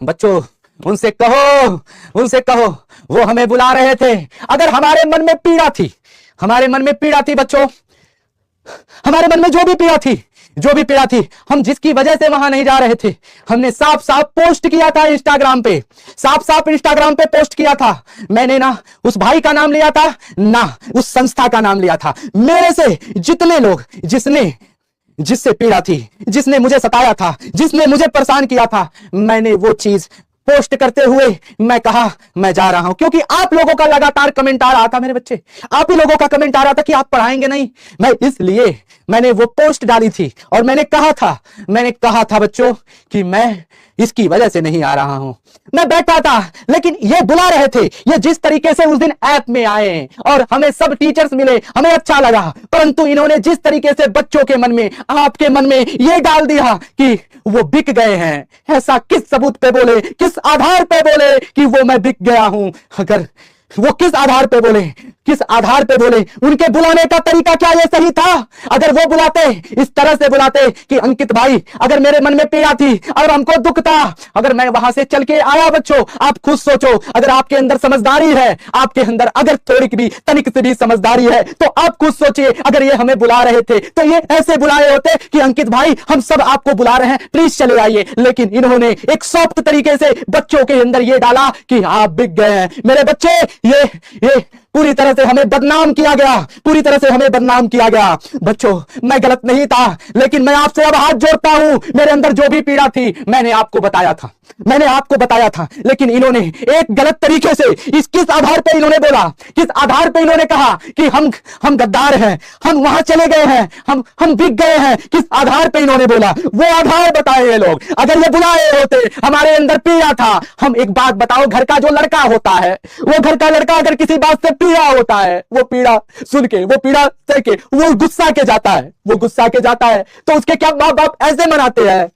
बच्चों उनसे कहो वो हमें बुला रहे थे। अगर हमारे मन में पीड़ा थी बच्चों, हमारे मन में जो भी पीड़ा थी, हम जिसकी वजह से वहां नहीं जा रहे थे, हमने साफ साफ पोस्ट किया था इंस्टाग्राम पे, पोस्ट किया था। मैंने ना उस भाई का नाम लिया था, ना उस संस्था का नाम लिया था। मेरे से जितने लोग जिससे पीड़ा थी, जिसने मुझे सताया था, जिसने मुझे परेशान किया था, मैंने वो चीज पोस्ट करते हुए मैं कहा मैं जा रहा हूं। क्योंकि आप लोगों का लगातार कमेंट आ रहा था, मेरे बच्चे, आप ही लोगों का कमेंट आ रहा था कि आप पढ़ाएंगे नहीं। मैं इसलिए मैंने वो पोस्ट डाली थी और मैंने कहा था बच्चों कि मैं इसकी वजह से नहीं आ रहा हूं। मैं बैठा था, लेकिन ये बुला रहे थे। ये जिस तरीके से उस दिन ऐप में आए और हमें सब टीचर्स मिले, हमें अच्छा लगा, परंतु इन्होंने जिस तरीके से बच्चों के मन में, आपके मन में ये डाल दिया कि वो बिक गए हैं। ऐसा किस सबूत पे बोले, किस आधार पे बोले कि वो मैं बिक गया हूं? अगर वो किस आधार पे बोले, उनके बुलाने का तरीका क्या ये सही था? अगर वो बुलाते, इस तरह से बुलाते कि अंकित भाई, अगर मेरे मन में पीड़ा थी और हमको दुख था, अगर मैं वहां से चल के आया, बच्चों आप खुद सोचो, अगर आपके अंदर समझदारी है, आपके अंदर अगर थोड़ी भी तनिक से भी समझदारी है, तो आप खुद सोचिए, अगर ये हमें बुला रहे थे तो ये ऐसे बुलाए होते कि अंकित भाई हम सब आपको बुला रहे हैं, प्लीज चले आइए। लेकिन इन्होंने एक सॉफ्ट तरीके से बच्चों के अंदर ये डाला कि आप बिक गए हैं। मेरे बच्चे, ये पूरी तरह से हमें बदनाम किया गया। बच्चों मैं गलत नहीं था, लेकिन मैं आपसे अब हाथ जोड़ता हूं। मेरे अंदर जो भी पीड़ा थी मैंने आपको बताया था, लेकिन इन्होंने एक गलत तरीके से किस आधार पे इन्होंने बोला, किस आधार पे इन्होंने कहा कि हम गद्दार हैं, हम वहां चले गए हैं, हम बिक गए हैं। किस आधार पे इन्होंने बोला, वो आधार बताए ये लोग। अगर ये बुलाए होते, हमारे अंदर पीड़ा था, हम एक बात बताओ, घर का जो लड़का होता है, वो घर का लड़का अगर किसी बात से पीड़ा होता है, वो पीड़ा सुन के, वो पीड़ा सह के वो गुस्सा के जाता है, तो उसके क्या माँ बाप ऐसे मनाते हैं,